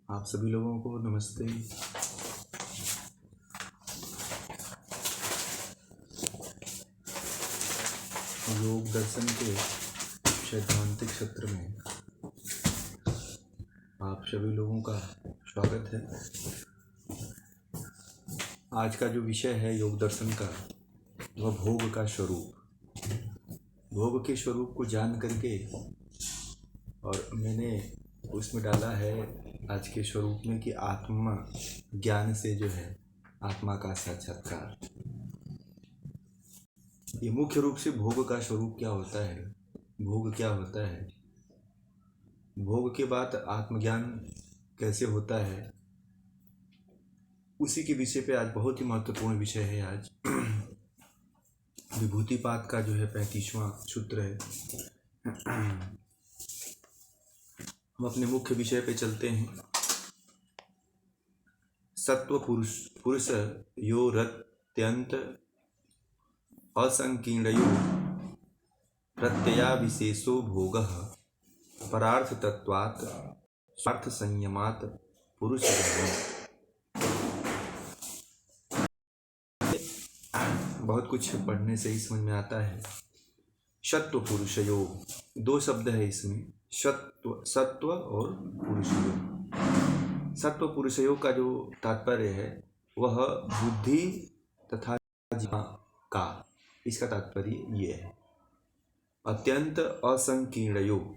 आप सभी लोगों को नमस्ते। योग दर्शन के सैद्धांतिक सत्र में आप सभी लोगों का स्वागत है। आज का जो विषय है योग दर्शन का, वह भोग का स्वरूप। भोग के स्वरूप को जान करके और मैंने उसमें डाला है आज के स्वरूप में कि आत्मा ज्ञान से जो है आत्मा का साक्षात्कार। ये मुख्य रूप से भोग का स्वरूप क्या होता है, भोग क्या होता है, भोग के बाद आत्मज्ञान कैसे होता है, उसी के विषय पे आज बहुत ही महत्वपूर्ण विषय है। आज विभूतिपाद का जो है 35वां सूत्र है। हम अपने मुख्य विषय पे चलते हैं। सत्व पुरुष यो रत्यंत असंकीर्णयो प्रत्यया विशेषो भोगः परार्थ तत्वात् स्वार्थ संयमात् पुरुष बहुत कुछ पढ़ने से ही समझ में आता है। सत्व पुरुष योग, दो शब्द है इसमें, सत्व और पुरुष योग। सत्व पुरुष योग का जो तात्पर्य है वह बुद्धि तथा जीवन का, इसका तात्पर्य ये है। अत्यंत असंकीर्ण योग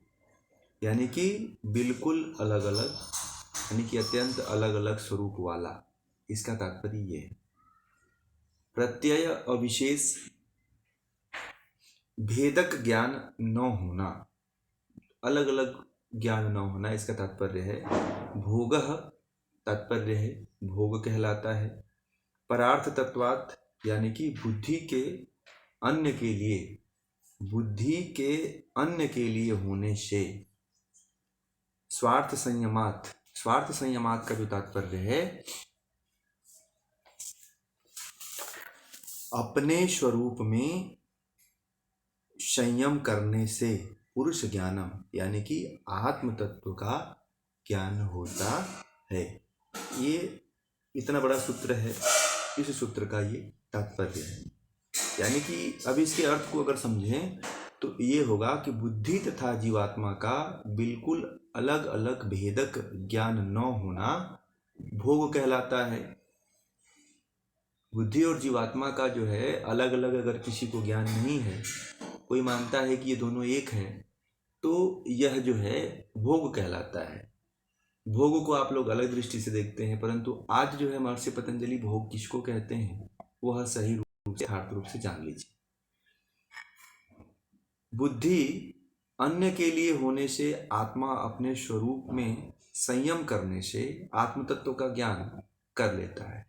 यानी कि बिल्कुल अलग अलग, यानी कि अत्यंत अलग अलग स्वरूप वाला, इसका तात्पर्य ये है। प्रत्यय अविशेष भेदक ज्ञान न होना, अलग अलग ज्ञान न होना, इसका तात्पर्य है। भोगः तात्पर्य है भोग कहलाता है। परार्थ तत्वात् यानी कि बुद्धि के अन्य के लिए होने से। स्वार्थ संयमात्, स्वार्थ संयमात् का जो तात्पर्य है अपने स्वरूप में संयम करने से पुरुष ज्ञानम यानी कि आत्म तत्व का ज्ञान होता है। ये इतना बड़ा सूत्र है, इस सूत्र का ये तात्पर्य है। यानी कि अब इसके अर्थ को अगर समझें तो ये होगा कि बुद्धि तथा जीवात्मा का बिल्कुल अलग अलग भेदक ज्ञान न होना भोग कहलाता है। बुद्धि और जीवात्मा का जो है अलग अलग अगर किसी को ज्ञान नहीं है, कोई मानता है कि ये दोनों एक है, तो यह जो है भोग कहलाता है। भोग को आप लोग अलग दृष्टि से देखते हैं, परंतु आज जो है महर्षि पतंजलि भोग किसको कहते हैं वह सही रूप से यथार्थ रूप से जान लीजिए। बुद्धि अन्य के लिए होने से आत्मा अपने स्वरूप में संयम करने से आत्म तत्व का ज्ञान कर लेता है।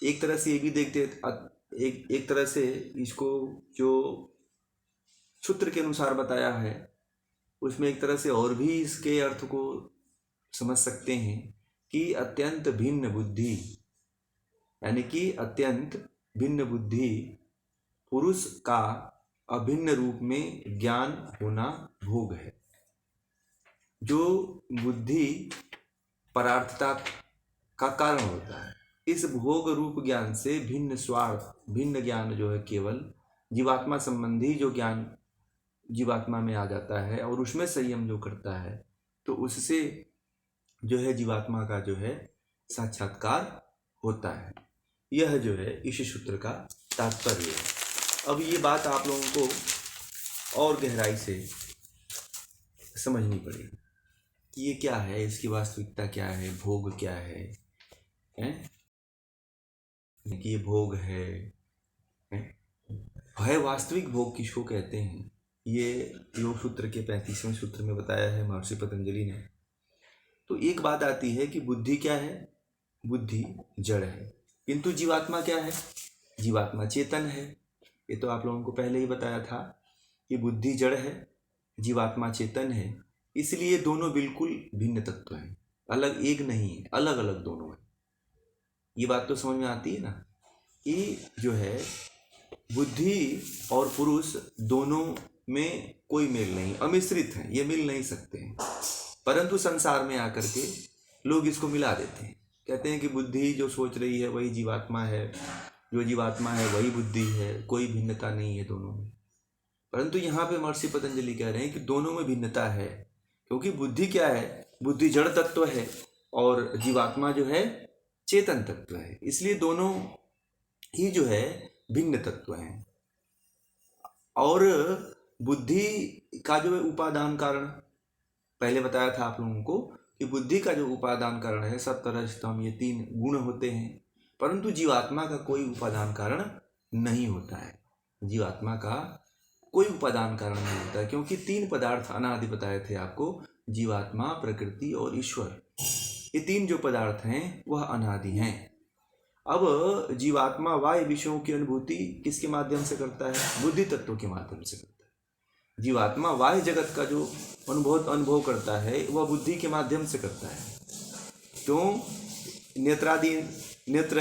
एक तरह से ये भी देखते एक तरह से इसको जो सूत्र के अनुसार बताया है उसमें एक तरह से और भी इसके अर्थ को समझ सकते हैं कि अत्यंत भिन्न बुद्धि, यानी कि अत्यंत भिन्न बुद्धि पुरुष का अभिन्न रूप में ज्ञान होना भोग है। जो बुद्धि परार्थता का कारण होता है, इस भोग रूप ज्ञान से भिन्न स्वार्थ, भिन्न ज्ञान जो है केवल जीवात्मा संबंधी जो ज्ञान जीवात्मा में आ जाता है और उसमें संयम जो करता है, तो उससे जो है जीवात्मा का जो है साक्षात्कार होता है। यह जो है इस सूत्र का तात्पर्य है। अब ये बात आप लोगों को और गहराई से समझनी पड़ेगी कि ये क्या है, इसकी वास्तविकता क्या है, भोग क्या है, कि ये भोग है वास्तविक भोग किसको कहते हैं, ये योग सूत्र के 35वें सूत्र में बताया है महर्षि पतंजलि ने। तो एक बात आती है कि बुद्धि क्या है, बुद्धि जड़ है, किंतु जीवात्मा क्या है, जीवात्मा चेतन है। ये तो आप लोगों को पहले ही बताया था कि बुद्धि जड़ है, जीवात्मा चेतन है, इसलिए दोनों बिल्कुल भिन्न तत्व हैं, अलग एक नहीं है, अलग अलग दोनों है। ये बात तो समझ में आती है ना कि जो है बुद्धि और पुरुष दोनों में कोई मेल नहीं, अमिश्रित है, ये मिल नहीं सकते हैं। परंतु संसार में आकर के लोग इसको मिला देते हैं, कहते हैं कि बुद्धि जो सोच रही है वही जीवात्मा है, जो जीवात्मा है वही बुद्धि है, कोई भिन्नता नहीं है दोनों में। परंतु यहाँ पे महर्षि पतंजलि कह रहे हैं कि दोनों में भिन्नता है, क्योंकि बुद्धि क्या है, बुद्धि जड़ तत्व है और जीवात्मा जो है चेतन तत्व है, इसलिए दोनों ही जो है भिन्न तत्व हैं। और बुद्धि का जो है उपादान कारण, पहले बताया था आप लोगों को कि बुद्धि का जो उपादान कारण है सत्व रज तम, ये 3 गुण होते हैं, परंतु जीवात्मा का कोई उपादान कारण नहीं होता है। जीवात्मा का कोई उपादान कारण नहीं होता है, क्योंकि 3 पदार्थ अनादि बताए थे आपको, जीवात्मा, प्रकृति और ईश्वर। ये 3 जो पदार्थ हैं वह अनादि हैं। अब जीवात्मा बाह्य विषयों की अनुभूति किसके माध्यम से करता है? बुद्धि तत्व के माध्यम से करता है। जीवात्मा बाह्य जगत का जो अनुभव करता है वह बुद्धि के माध्यम से करता है। क्यों? नेत्रादि, नेत्र,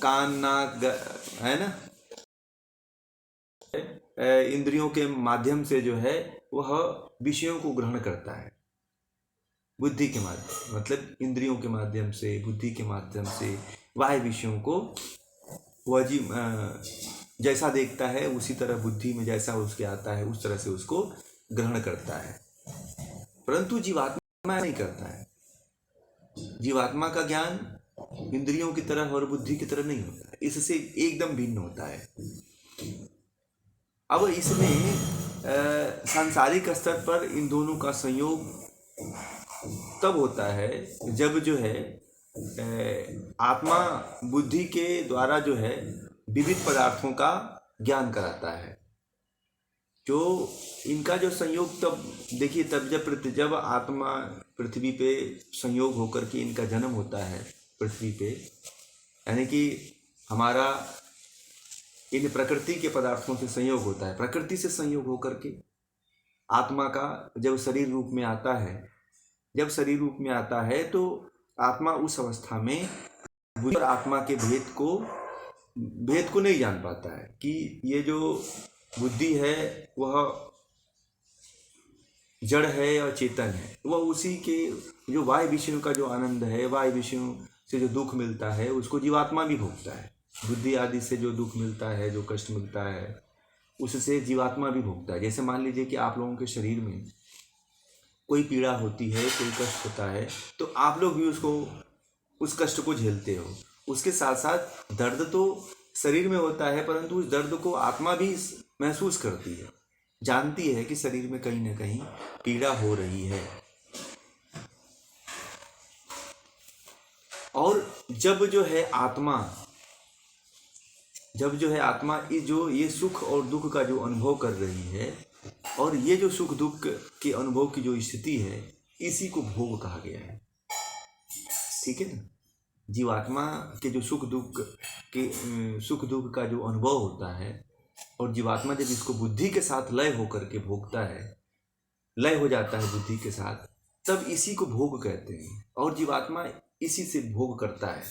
कान, नाक, है ना, इंद्रियों के माध्यम से जो है वह विषयों को ग्रहण करता है। बुद्धि के माध्यम मतलब इंद्रियों के माध्यम से, बुद्धि के माध्यम से बाह्य विषयों को वह जैसा देखता है उसी तरह बुद्धि में जैसा उसके आता है उस तरह से उसको ग्रहण करता है। परंतु जीवात्मा नहीं करता है। जीवात्मा का ज्ञान इंद्रियों की तरह और बुद्धि की तरह नहीं होता है, इससे एकदम भिन्न होता है। अब इसमें सांसारिक स्तर पर इन दोनों का संयोग तब होता है जब जो है आत्मा बुद्धि के द्वारा जो है विविध पदार्थों का ज्ञान कराता है। जो इनका जो संयोग तब देखिए, तब जब आत्मा पृथ्वी पे संयोग होकर के इनका जन्म होता है पृथ्वी पे, यानी कि हमारा इन प्रकृति के पदार्थों से संयोग होता है, प्रकृति से संयोग होकर के आत्मा का जब शरीर रूप में आता है, जब शरीर रूप में आता है तो आत्मा उस अवस्था में बुद्धि और आत्मा के भेद को नहीं जान पाता है कि ये जो बुद्धि है वह जड़ है और चेतन है। वह उसी के जो बाह्य विषयों का जो आनंद है, बाह्य विषयों से जो दुख मिलता है उसको जीवात्मा भी भोगता है। बुद्धि आदि से जो दुख मिलता है, जो कष्ट मिलता है, उससे जीवात्मा भी भोगता है। जैसे मान लीजिए कि आप लोगों के शरीर में कोई पीड़ा होती है, कोई कष्ट होता है, तो आप लोग भी उस कष्ट को झेलते हो। उसके साथ साथ दर्द तो शरीर में होता है, परंतु उस दर्द को आत्मा भी महसूस करती है, जानती है कि शरीर में कहीं ना कहीं पीड़ा हो रही है। और जब जो है आत्मा ये सुख और दुख का जो अनुभव कर रही है, और ये जो सुख दुख के अनुभव की जो स्थिति है, इसी को भोग कहा गया है। ठीक है ना? जीवात्मा के जो सुख दुख का जो अनुभव होता है, और जीवात्मा जब इसको बुद्धि के साथ लय होकर के भोगता है, लय हो जाता है बुद्धि के साथ, तब इसी को भोग कहते हैं। और जीवात्मा इसी से भोग करता है,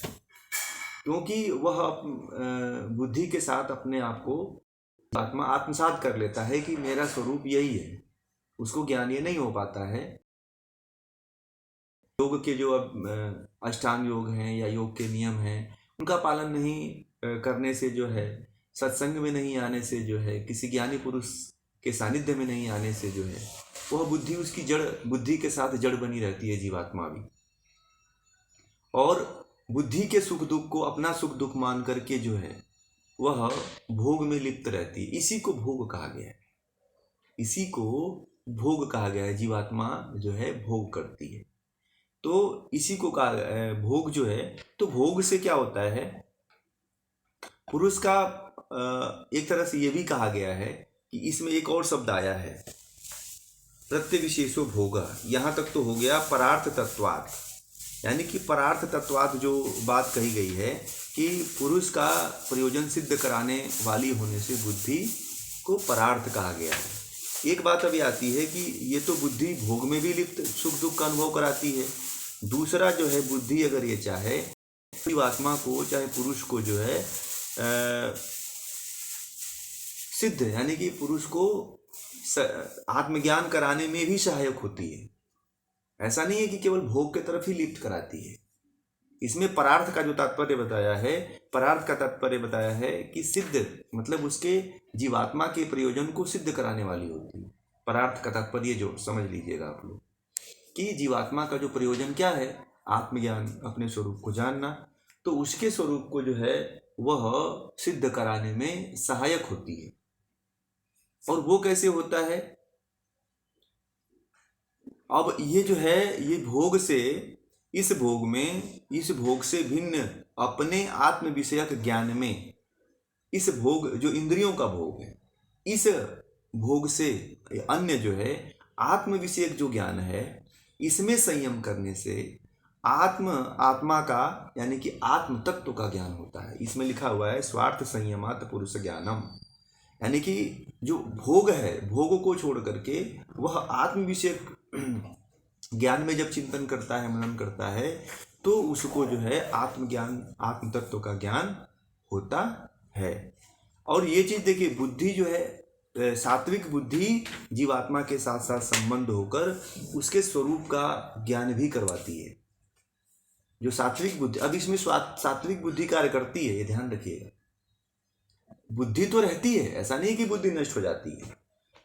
क्योंकि वह बुद्धि के साथ अपने आप को आत्मा आत्मसात कर लेता है कि मेरा स्वरूप यही है। उसको ज्ञान ये नहीं हो पाता है। योग के जो अब अष्टांग योग हैं या योग के नियम हैं, उनका पालन नहीं करने से जो है, सत्संग में नहीं आने से जो है, किसी ज्ञानी पुरुष के सानिध्य में नहीं आने से जो है, वह बुद्धि उसकी बुद्धि के साथ जड़ बनी रहती है जीवात्मा भी। और बुद्धि के सुख दुख को अपना सुख दुख मान करके जो है वह भोग में लिप्त रहती है। इसी को भोग कहा गया है, इसी को भोग कहा गया है। जीवात्मा जो है भोग करती है, तो इसी को कहा भोग जो है। तो भोग से क्या होता है, पुरुष का एक तरह से ये भी कहा गया है कि इसमें एक और शब्द आया है, प्रत्यविशेषो भोगा। यहाँ तक तो हो गया परार्थ तत्वात्, यानी कि परार्थ तत्वात् जो बात कही गई है कि पुरुष का प्रयोजन सिद्ध कराने वाली होने से बुद्धि को परार्थ कहा गया है। एक बात अभी आती है कि ये तो बुद्धि भोग में भी लिप्त सुख दुख का अनुभव कराती है। दूसरा जो है, बुद्धि अगर ये चाहे जीवात्मा को, चाहे पुरुष को जो है सिद्ध, यानी कि पुरुष को आत्मज्ञान कराने में भी सहायक होती है। ऐसा नहीं है कि केवल भोग के तरफ ही लिप्त कराती है। इसमें परार्थ का जो तात्पर्य बताया है, परार्थ का तात्पर्य बताया है कि सिद्ध मतलब उसके जीवात्मा के प्रयोजन को सिद्ध कराने वाली होती है। परार्थ का तात्पर्य जो समझ लीजिएगा आप लोग कि जीवात्मा का जो प्रयोजन क्या है, आत्मज्ञान, अपने स्वरूप को जानना, तो उसके स्वरूप को जो है वह सिद्ध कराने में सहायक होती है। और वो कैसे होता है? अब ये जो है ये भोग से, इस भोग में, इस भोग से भिन्न अपने आत्म विषयक ज्ञान में, इस भोग जो इंद्रियों का भोग है, इस भोग से अन्य जो है आत्म विषयक जो ज्ञान है, इसमें संयम करने से आत्मा का यानी कि आत्म तत्व का ज्ञान होता है। इसमें लिखा हुआ है स्वार्थ संयमात पुरुष ज्ञानम, यानी कि जो भोग है, भोग को छोड़ करके वह आत्म विषयक ज्ञान में जब चिंतन करता है, मनन करता है, तो उसको जो है आत्मज्ञान, आत्म तत्व का ज्ञान होता है। और ये चीज देखिए, बुद्धि जो है, सात्विक बुद्धि जीवात्मा के साथ साथ संबंध होकर उसके स्वरूप का ज्ञान भी करवाती है। जो सात्विक बुद्धि, अब इसमें सात्विक बुद्धि कार्य करती है, ये ध्यान रखिएगा। बुद्धि तो रहती है, ऐसा नहीं कि बुद्धि नष्ट हो जाती है,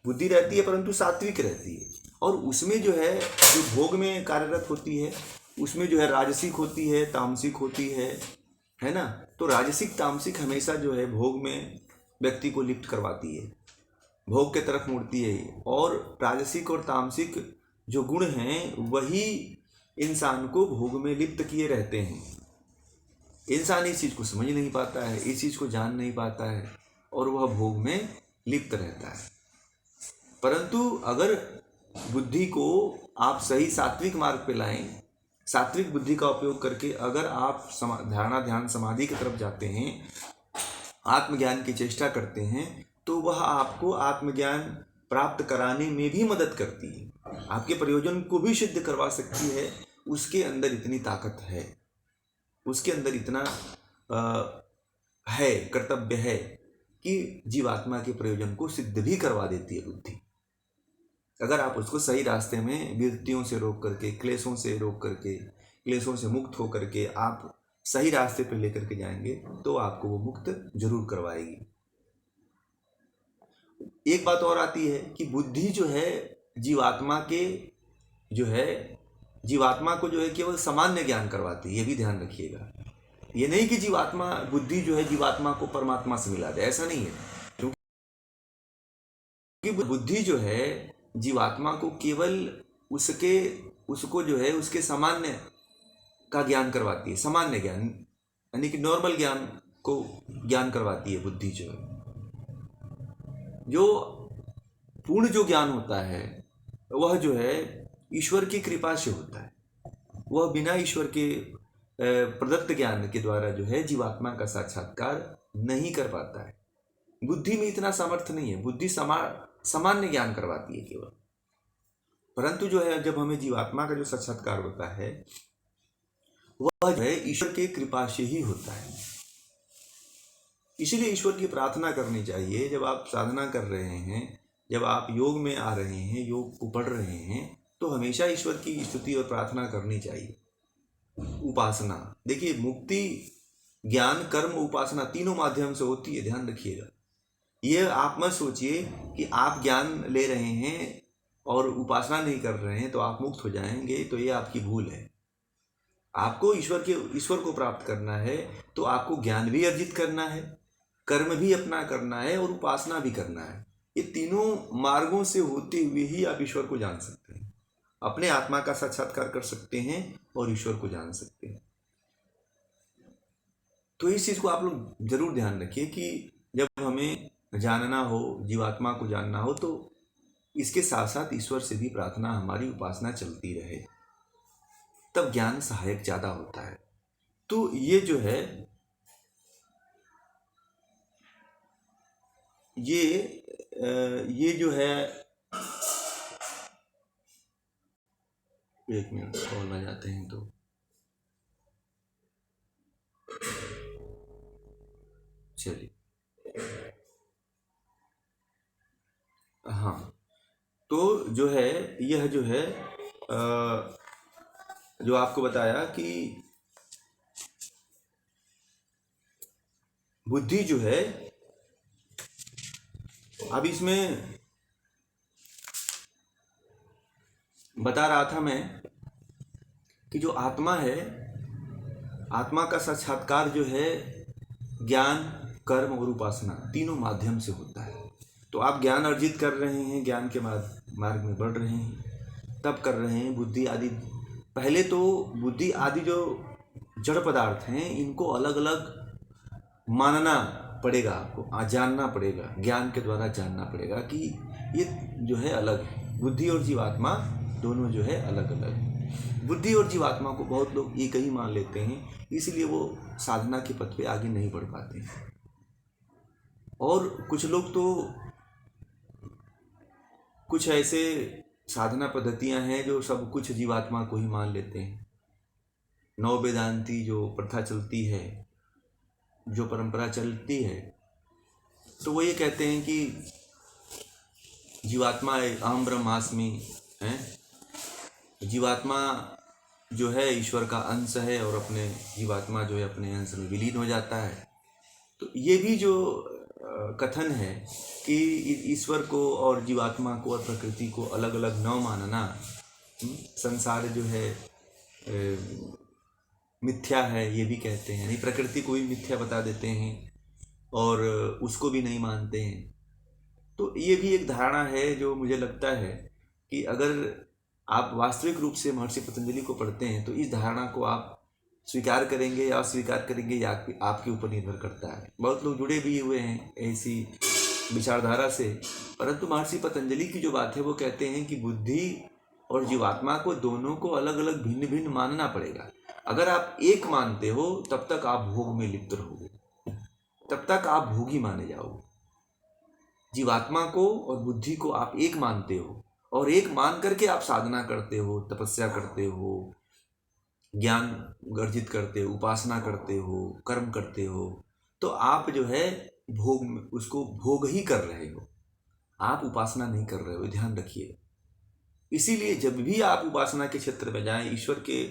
बुद्धि रहती है परंतु सात्विक रहती है। और उसमें जो है जो भोग में कार्यरत होती है, उसमें जो है राजसिक होती है, तामसिक होती है ना। तो राजसिक तामसिक हमेशा जो है भोग में व्यक्ति को लिप्त करवाती है, भोग के तरफ मुड़ती है। और राजसिक और तामसिक जो गुण हैं वही इंसान को भोग में लिप्त किए रहते हैं। इंसान इस चीज़ को समझ नहीं पाता है, इस चीज़ को जान नहीं पाता है और वह भोग में लिप्त रहता है। परंतु अगर बुद्धि को आप सही सात्विक मार्ग पे लाएं, सात्विक बुद्धि का उपयोग करके अगर आप धारणा ध्यान समाधि की तरफ जाते हैं, आत्मज्ञान की चेष्टा करते हैं, तो वह आपको आत्मज्ञान प्राप्त कराने में भी मदद करती है, आपके प्रयोजन को भी सिद्ध करवा सकती है। उसके अंदर इतनी ताकत है, उसके अंदर इतना है, कर्तव्य है कि जीवात्मा के प्रयोजन को सिद्ध भी करवा देती है बुद्धि। अगर आप उसको सही रास्ते में विरतियों से रोक करके, क्लेशों से रोक करके, क्लेशों से मुक्त हो करके आप सही रास्ते पर लेकर के जाएंगे तो आपको वो मुक्त जरूर करवाएगी। एक बात और आती है कि बुद्धि जो है जीवात्मा के जो है जीवात्मा को जो है केवल सामान्य ज्ञान करवाती है, ये भी ध्यान रखिएगा। ये नहीं कि जीवात्मा बुद्धि जो है जीवात्मा को परमात्मा से मिला दे, ऐसा नहीं है। क्योंकि बुद्धि जो है जीवात्मा को केवल उसको जो है उसके सामान्य का ज्ञान करवाती है, सामान्य ज्ञान यानी कि नॉर्मल ज्ञान को ज्ञान करवाती है बुद्धि जो है। जो पूर्ण जो ज्ञान होता है वह जो है ईश्वर की कृपा से होता है, वह बिना ईश्वर के प्रदत्त ज्ञान के द्वारा जो है जीवात्मा का साक्षात्कार नहीं कर पाता है। बुद्धि में इतना सामर्थ्य नहीं है, बुद्धि सामान्य ज्ञान करवाती है केवल। परंतु जो है जब हमें जीवात्मा का जो साक्षात्कार होता है वह जो है ईश्वर के कृपा से ही होता है। इसीलिए ईश्वर की प्रार्थना करनी चाहिए। जब आप साधना कर रहे हैं, जब आप योग में आ रहे हैं, योग को पढ़ रहे हैं, तो हमेशा ईश्वर की स्तुति और प्रार्थना करनी चाहिए। उपासना देखिए, मुक्ति ज्ञान कर्म उपासना तीनों माध्यम से होती है, ध्यान रखिएगा। ये आप मत सोचिए कि आप ज्ञान ले रहे हैं और उपासना नहीं कर रहे हैं तो आप मुक्त हो जाएंगे, तो ये आपकी भूल है। आपको ईश्वर को प्राप्त करना है तो आपको ज्ञान भी अर्जित करना है, कर्म भी अपना करना है और उपासना भी करना है। ये तीनों मार्गों से होते हुए ही आप ईश्वर को जान सकते हैं, अपने आत्मा का साक्षात्कार कर सकते हैं और ईश्वर को जान सकते हैं। तो इस चीज़ को आप लोग जरूर ध्यान रखिए कि जब हमें जानना हो, जीवात्मा को जानना हो, तो इसके साथ साथ ईश्वर से भी प्रार्थना, हमारी उपासना चलती रहे, तब ज्ञान सहायक ज़्यादा होता है। तो ये जो है ये जो है, एक मिनट कॉल आ जाते हैं तो चलिए। हाँ, तो जो है यह जो है जो आपको बताया कि बुद्धि जो है, अब इसमें बता रहा था मैं कि जो आत्मा है, आत्मा का साक्षात्कार जो है ज्ञान, कर्म और उपासना तीनों माध्यम से होता है। तो आप ज्ञान अर्जित कर रहे हैं, ज्ञान के मार्ग में बढ़ रहे हैं, तब कर रहे हैं बुद्धि आदि। पहले तो बुद्धि आदि जो जड़ पदार्थ हैं इनको अलग अलग मानना पड़ेगा, आपको जानना पड़ेगा, ज्ञान के द्वारा जानना पड़ेगा कि ये जो है अलग है। बुद्धि और जीवात्मा दोनों जो है अलग अलग है। बुद्धि और जीवात्मा को बहुत लोग एक ही मान लेते हैं, इसलिए वो साधना के पथ पे आगे नहीं बढ़ पाते हैं। और कुछ लोग तो कुछ ऐसे साधना पद्धतियां हैं जो सब कुछ जीवात्मा को ही मान लेते हैं। नव वेदांती जो प्रथा चलती है, जो परंपरा चलती है, तो वो ये कहते हैं कि जीवात्मा अहम ब्रह्मास्मि है, जीवात्मा जो है ईश्वर का अंश है और अपने जीवात्मा जो है अपने अंश में विलीन हो जाता है। तो ये भी जो कथन है कि ईश्वर को और जीवात्मा को और प्रकृति को अलग अलग न मानना, संसार जो है मिथ्या है, ये भी कहते हैं। नहीं, प्रकृति को भी मिथ्या बता देते हैं और उसको भी नहीं मानते हैं। तो ये भी एक धारणा है जो मुझे लगता है कि अगर आप वास्तविक रूप से महर्षि पतंजलि को पढ़ते हैं तो इस धारणा को आप स्वीकार करेंगे या अस्वीकार करेंगे, या आपके ऊपर निर्भर करता है। बहुत लोग जुड़े भी हुए हैं ऐसी विचारधारा से, परंतु महर्षि पतंजलि की जो बात है वो कहते हैं कि बुद्धि और जीवात्मा को दोनों को अलग अलग भिन्न भिन्न मानना पड़ेगा। अगर आप एक मानते हो तब तक आप भोग में लिप्त रहोगे, तब तक आप भोगी माने जाओगे। जीवात्मा को और बुद्धि को आप एक मानते हो और एक मान करके आप साधना करते हो, तपस्या करते हो, ज्ञान अर्जित करते हो, उपासना करते हो, कर्म करते हो, तो आप जो है भोग, उसको भोग ही कर रहे हो, आप उपासना नहीं कर रहे हो, ध्यान रखिए। इसीलिए जब भी आप उपासना के क्षेत्र में जाएं, ईश्वर के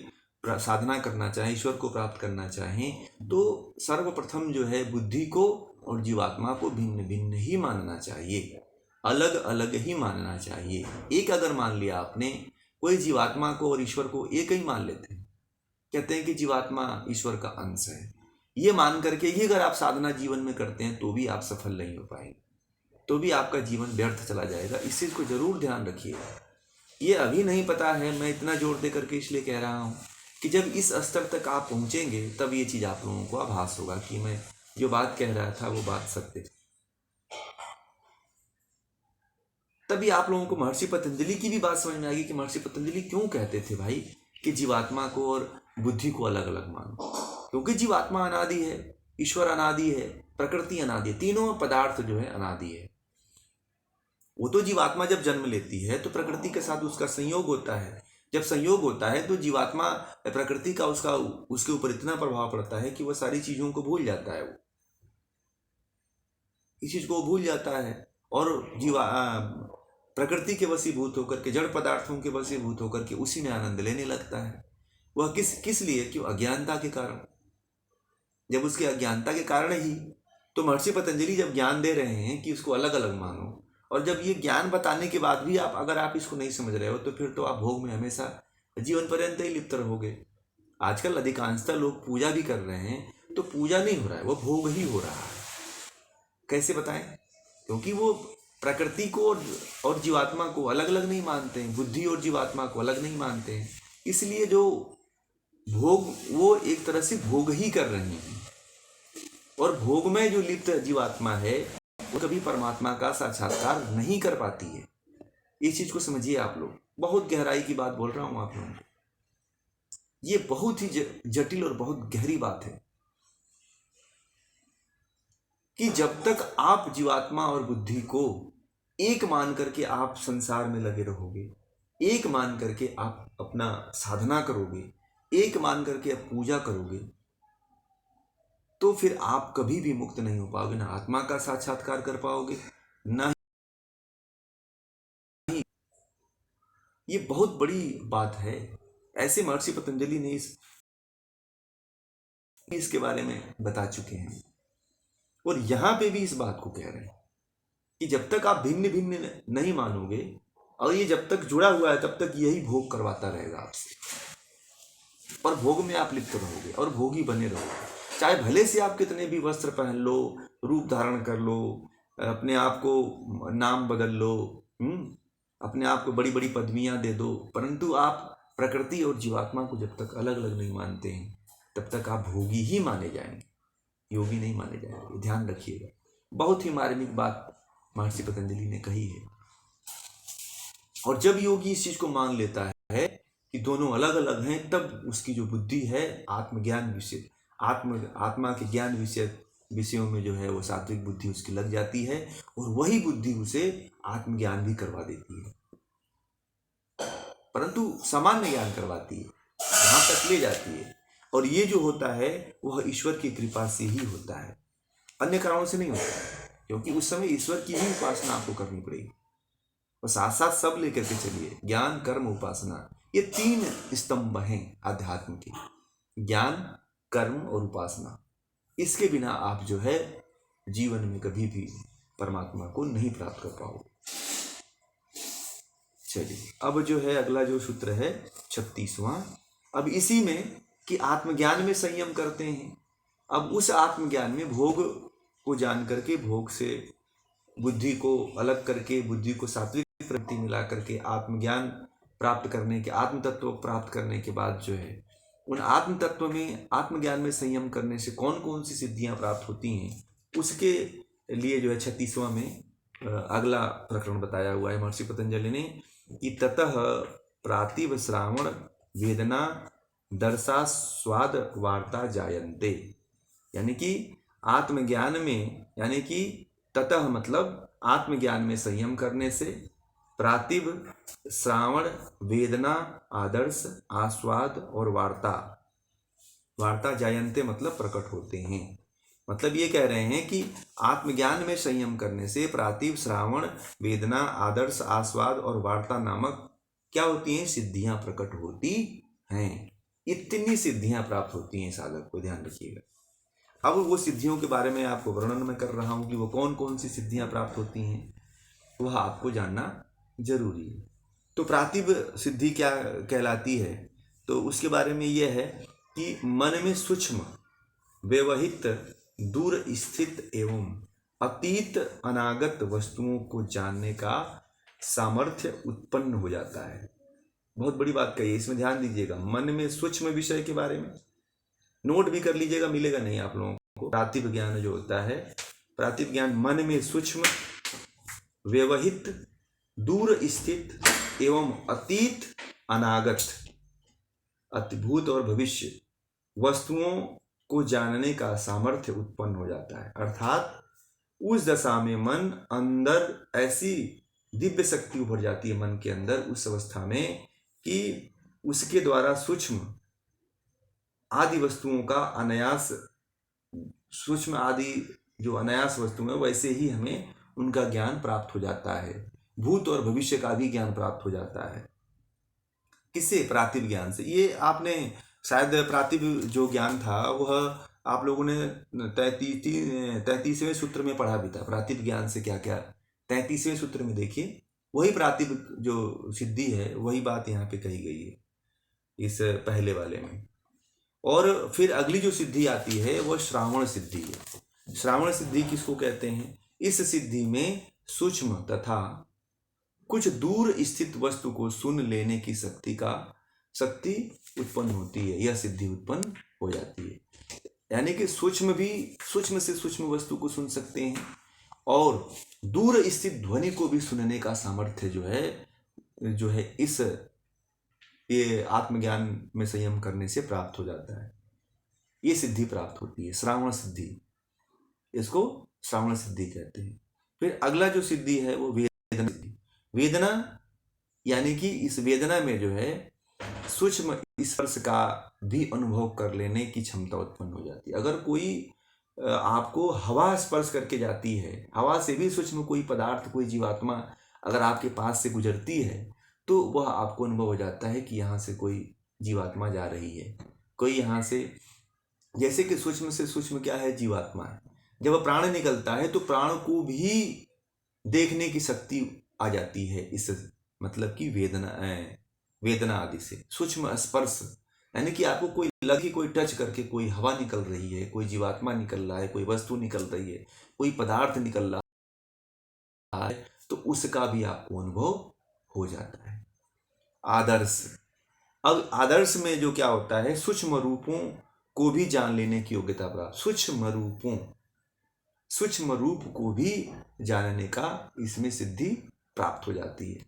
साधना करना चाहें, ईश्वर को प्राप्त करना चाहें, तो सर्वप्रथम जो है बुद्धि को और जीवात्मा को भिन्न भिन्न ही मानना चाहिए, अलग अलग ही मानना चाहिए। एक अगर मान लिया आपने, कोई जीवात्मा को और ईश्वर को एक ही मान लेते हैं, कहते हैं कि जीवात्मा ईश्वर का अंश है, ये मान करके ही अगर आप साधना जीवन में करते हैं तो भी आप सफल नहीं हो पाएंगे, तो भी आपका जीवन व्यर्थ चला जाएगा। इस चीज़ को जरूर ध्यान रखिएगा। ये अभी नहीं पता है, मैं इतना जोर दे करके इसलिए कह रहा हूँ कि जब इस स्तर तक आप पहुँचेंगे तब ये चीज़ आप लोगों को आभास होगा कि मैं जो बात कह रहा था वो बात सत्य थी। तभी आप लोगों को महर्षि पतंजलि की भी बात समझ में आएगी कि महर्षि पतंजलि क्यों कहते थे भाई कि जीवात्मा को और बुद्धि को अलग अलग मानो। क्योंकि जीवात्मा अनादि है, ईश्वर अनादि है, प्रकृति अनादि है, तीनों पदार्थ जो है अनादि है। वो तो जीवात्मा जब जन्म लेती है तो प्रकृति के साथ उसका संयोग होता है। जब संयोग होता है तो जीवात्मा प्रकृति का उसके ऊपर इतना प्रभाव पड़ता है कि वह सारी चीजों को भूल जाता है, वो इस चीज को भूल जाता है और प्रकृति के वशीभूत होकर के, जड़ पदार्थों के वशीभूत होकर के उसी में आनंद लेने लगता है। वह किस लिए? क्यों? अज्ञानता के कारण। जब उसके अज्ञानता के कारण ही तो महर्षि पतंजलि जब ज्ञान दे रहे हैं कि उसको अलग अलग मानो, और जब ये ज्ञान बताने के बाद भी अगर आप इसको नहीं समझ रहे हो तो फिर तो आप भोग में हमेशा जीवन पर्यंत ही लिप्त रहोगे। आजकल अधिकांशतः लोग पूजा भी कर रहे हैं तो पूजा नहीं हो रहा है, वो भोग ही हो रहा है। कैसे बताएं? क्योंकि वो प्रकृति को और जीवात्मा को अलग अलग नहीं मानते हैं, बुद्धि और जीवात्मा को अलग नहीं मानते हैं, इसलिए जो भोग वो एक तरह से भोग ही कर रहे हैं। और भोग में जो लिप्त जीवात्मा है वो कभी परमात्मा का साक्षात्कार नहीं कर पाती है। इस चीज को समझिए आप लोग, बहुत गहराई की बात बोल रहा हूं आप लोगों को। ये बहुत ही जटिल और बहुत गहरी बात है कि जब तक आप जीवात्मा और बुद्धि को एक मान करके आप संसार में लगे रहोगे, एक मान करके आप अपना साधना करोगे, एक मान करके आप पूजा करोगे, तो फिर आप कभी भी मुक्त नहीं हो पाओगे, ना आत्मा का साक्षात्कार कर पाओगे, ना ही। ये बहुत बड़ी बात है ऐसे महर्षि पतंजलि ने इसके बारे में बता चुके हैं, और यहां पे भी इस बात को कह रहे हैं कि जब तक आप भिन्न भिन्न नहीं मानोगे और ये जब तक जुड़ा हुआ है तब तक यही भोग करवाता रहेगा आपसे, और भोग में आप लिप्त रहोगे और भोगी बने रहोगे। चाहे भले से आप कितने भी वस्त्र पहन लो, रूप धारण कर लो, अपने आप को नाम बदल लो, अपने आप को बड़ी बड़ी पदवियां दे दो, परंतु आप प्रकृति और जीवात्मा को जब तक अलग अलग नहीं मानते हैं तब तक आप भोगी ही माने जाएंगे, योगी नहीं माने जाएंगे। ध्यान रखिएगा, बहुत ही मार्मिक बात महर्षि पतंजलि ने कही है। और जब योगी इस चीज को मान लेता है कि दोनों अलग अलग हैं, तब उसकी जो बुद्धि है आत्मज्ञान विषय, आत्मा के ज्ञान विषयों में जो है वो सात्विक बुद्धि उसकी लग जाती है, और वही बुद्धि उसे आत्मज्ञान भी करवा देती है, परंतु सामान्य ज्ञान करवाती है, वहां तक ले जाती है। और ये जो होता है वह ईश्वर की कृपा से ही होता है, अन्य कारणों से नहीं होता है, क्योंकि उस समय ईश्वर की ही उपासना आपको करनी पड़ेगी। और साथ साथ सब लेकर के चलिए, ज्ञान कर्म उपासना, ये 3 स्तंभ हैं आध्यात्म के, ज्ञान कर्म और उपासना। इसके बिना आप जो है जीवन में कभी भी परमात्मा को नहीं प्राप्त कर पाओगे। चलिए, अब जो है अगला जो सूत्र है 36वां, अब इसी में कि आत्मज्ञान में संयम करते हैं। अब उस आत्मज्ञान में भोग को जान करके, भोग से बुद्धि को अलग करके, बुद्धि को सात्विक प्रवृत्ति मिला करके आत्मज्ञान प्राप्त करने के, आत्म तत्व प्राप्त करने के बाद जो है उन आत्म तत्व में, आत्मज्ञान में संयम करने से कौन कौन सी सिद्धियां प्राप्त होती हैं, उसके लिए जो है 36वां में अगला प्रकरण बताया हुआ है महर्षि पतंजलि ने कि ततः प्रातिव श्रावण वेदना दर्शा स्वाद वार्ता जायन्ते। यानी कि आत्मज्ञान में, यानी कि ततः मतलब आत्मज्ञान में संयम करने से, प्रातिव श्रावण वेदना आदर्श आस्वाद और वार्ता जायन्ते मतलब प्रकट होते हैं। मतलब ये कह रहे हैं कि आत्मज्ञान में संयम करने से प्रातिव श्रावण वेदना आदर्श आस्वाद और वार्ता नामक क्या होती हैं, सिद्धियां प्रकट होती हैं। इतनी सिद्धियां प्राप्त होती हैं साधक को, ध्यान रखिएगा। अब वो सिद्धियों के बारे में आपको वर्णन में कर रहा हूं कि वो कौन कौन सी सिद्धियां प्राप्त होती हैं, वह आपको जानना जरूरी है। तो प्रातिभ सिद्धि क्या कहलाती है, तो उसके बारे में यह है कि मन में सूक्ष्म व्यवहित दूर स्थित एवं अतीत अनागत वस्तुओं को जानने का सामर्थ्य उत्पन्न हो जाता है। बहुत बड़ी बात कही है, इसमें ध्यान दीजिएगा। मन में सूक्ष्म विषय के बारे में नोट भी कर लीजिएगा, मिलेगा नहीं आप लोगों को। प्रातिभ ज्ञान जो होता है, प्रातिभ ज्ञान मन में सूक्ष्म व्यवहित दूर स्थित एवं अतीत अनागत, अतिभूत और भविष्य वस्तुओं को जानने का सामर्थ्य उत्पन्न हो जाता है। अर्थात उस दशा में मन अंदर ऐसी दिव्य शक्ति उभर जाती है मन के अंदर उस अवस्था में कि उसके द्वारा सूक्ष्म आदि वस्तुओं का अनायास, सूक्ष्म आदि जो अनायास वस्तु है वैसे ही हमें उनका ज्ञान प्राप्त हो जाता है। भूत और भविष्य का भी ज्ञान प्राप्त हो जाता है। किससे? प्रातिभ ज्ञान से। ये आपने शायद प्रातिभ जो ज्ञान था वह आप लोगों ने 33वें सूत्र में पढ़ा भी था। प्रातिभ ज्ञान से क्या क्या, 33वें सूत्र में देखिए, वही प्रातिभ जो सिद्धि है वही बात यहाँ पे कही गई है इस पहले वाले में। और फिर अगली जो सिद्धि आती है वह श्रावण सिद्धि है। श्रावण सिद्धि किसको कहते हैं? इस सिद्धि में सूक्ष्म तथा कुछ दूर स्थित वस्तु को सुन लेने की शक्ति उत्पन्न होती है। यह सिद्धि उत्पन्न हो जाती है। यानी कि सूक्ष्म भी, सूक्ष्म से सूक्ष्म वस्तु को सुन सकते हैं और दूर स्थित ध्वनि को भी सुनने का सामर्थ्य जो है इस ये आत्मज्ञान में संयम करने से प्राप्त हो जाता है। ये सिद्धि प्राप्त होती है, श्रावण सिद्धि। इसको श्रावण सिद्धि कहते हैं। फिर अगला जो सिद्धि है वो वेदना सिद्धि। वेदना यानी कि इस वेदना में जो है सूक्ष्म स्पर्श का भी अनुभव कर लेने की क्षमता उत्पन्न हो जाती है। अगर कोई आपको हवा स्पर्श करके जाती है, हवा से भी सूक्ष्म कोई पदार्थ, कोई जीवात्मा अगर आपके पास से गुजरती है तो वह आपको अनुभव हो जाता है कि यहाँ से कोई जीवात्मा जा रही है। कोई यहाँ से, जैसे कि सूक्ष्म से सूक्ष्म क्या है, जीवात्मा है। जब प्राण निकलता है तो प्राण को भी देखने की शक्ति आ जाती है, इस मतलब कि वेदना आदि से। सूक्ष्म स्पर्श यानी कि आपको कोई लगे, कोई टच करके, कोई हवा निकल रही है, कोई जीवात्मा निकल रहा है, कोई वस्तु निकल रही है, कोई पदार्थ निकल रहा है, तो उसका भी आपको अनुभव हो जाता है। आदर्श, अब आदर्श में जो क्या होता है, सूक्ष्म रूपों को भी जान लेने की योग्यता प्राप्त। सूक्ष्म रूप को भी जानने का इसमें सिद्धि प्राप्त हो जाती है।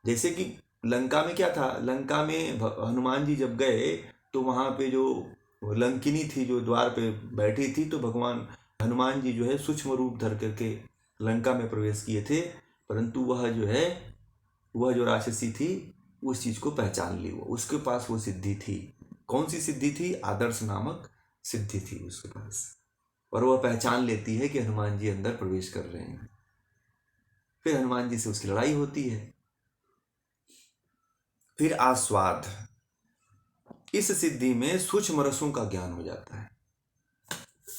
जैसे कि लंका में क्या था, लंका में हनुमान जी जब गए तो वहाँ पे जो लंकिनी थी जो द्वार पे बैठी थी, तो भगवान हनुमान जी जो है सूक्ष्म रूप धर करके लंका में प्रवेश किए थे, परंतु वह जो राक्षसी थी उस चीज को पहचान ली, वो उसके पास वो सिद्धि थी। कौन सी सिद्धि थी? आदर्श नामक सिद्धि थी उसके पास, और वह पहचान लेती है कि हनुमान जी अंदर प्रवेश कर रहे हैं। फिर हनुमान जी से उसकी लड़ाई होती है। फिर आस्वाद, इस सिद्धि में सूक्ष्म रसों का ज्ञान हो जाता है।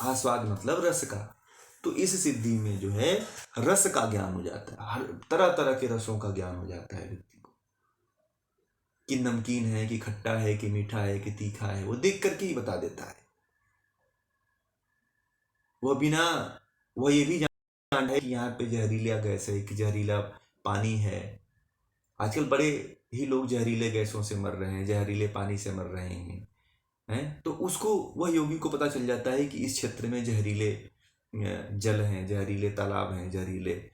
आस्वाद मतलब रस का। तो इस सिद्धि में जो है रस का ज्ञान हो जाता है, हर तरह तरह के रसों का ज्ञान हो जाता है व्यक्ति को, कि नमकीन है, कि खट्टा है, कि मीठा है, कि तीखा है, वो देख करके ही बता देता है। वह ये भी जानता है कि यहाँ पे जहरीला गैस है, कि जहरीला पानी है। आजकल बड़े ही लोग जहरीले गैसों से मर रहे हैं, जहरीले पानी से मर रहे हैं। तो उसको, वह योगी को पता चल जाता है कि इस क्षेत्र में जहरीले जल हैं, जहरीले तालाब हैं, जहरीले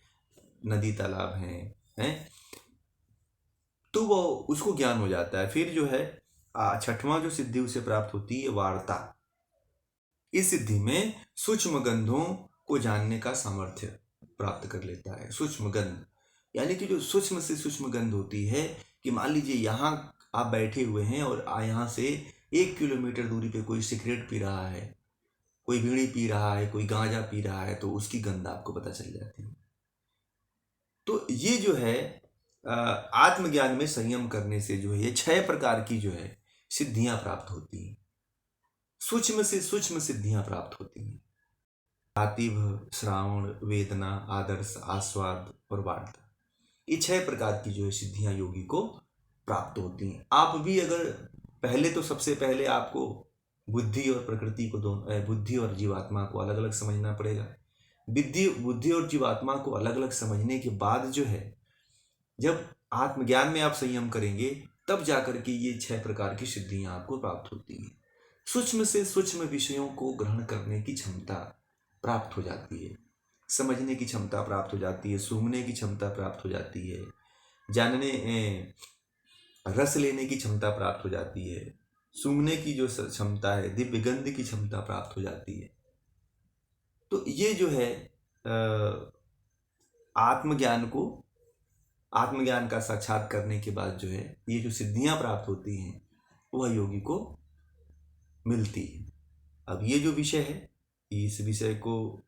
नदी तालाब हैं। तो वो उसको ज्ञान हो जाता है। फिर जो है छठवां जो सिद्धि उसे प्राप्त होती है, वार्ता। इस सिद्धि में सूक्ष्म गंधों को जानने का सामर्थ्य प्राप्त कर लेता है। सूक्ष्म गंध यानी कि जो सूक्ष्म से सूक्ष्म गंध होती है, कि मान लीजिए यहाँ आप बैठे हुए हैं और यहाँ से 1 किलोमीटर दूरी पे कोई सिगरेट पी रहा है, कोई बीड़ी पी रहा है, कोई गांजा पी रहा है, तो उसकी गंध आपको पता चल जाती है। तो ये जो है आत्मज्ञान में संयम करने से जो है ये 6 प्रकार की जो है सिद्धियां प्राप्त होती हैं। सूक्ष्म से सूक्ष्म सिद्धियां प्राप्त होती हैं। आतिभ, श्रावण, वेदना, आदर्श, आस्वाद और वार्ता, ये 6 प्रकार की जो है सिद्धियां योगी को प्राप्त होती हैं। आप भी अगर पहले, तो सबसे पहले आपको बुद्धि और प्रकृति को दोनों, बुद्धि और जीवात्मा को अलग अलग समझना पड़ेगा। बुद्धि और जीवात्मा को अलग अलग समझने के बाद जो है, जब आत्मज्ञान में आप संयम करेंगे, तब जाकर के ये 6 प्रकार की सिद्धियां आपको प्राप्त होती हैं। सूक्ष्म से सूक्ष्म विषयों को ग्रहण करने की क्षमता प्राप्त हो जाती है, समझने की क्षमता प्राप्त हो जाती है, सूंघने की क्षमता प्राप्त हो जाती है, जानने रस लेने की क्षमता प्राप्त हो जाती है, सूंघने की जो क्षमता है, दिव्य गंध की क्षमता प्राप्त हो जाती है। तो ये जो है आत्मज्ञान का साक्षात करने के बाद जो है ये जो सिद्धियां प्राप्त होती हैं वह योगी को मिलती है। अब ये जो विषय है, इस विषय को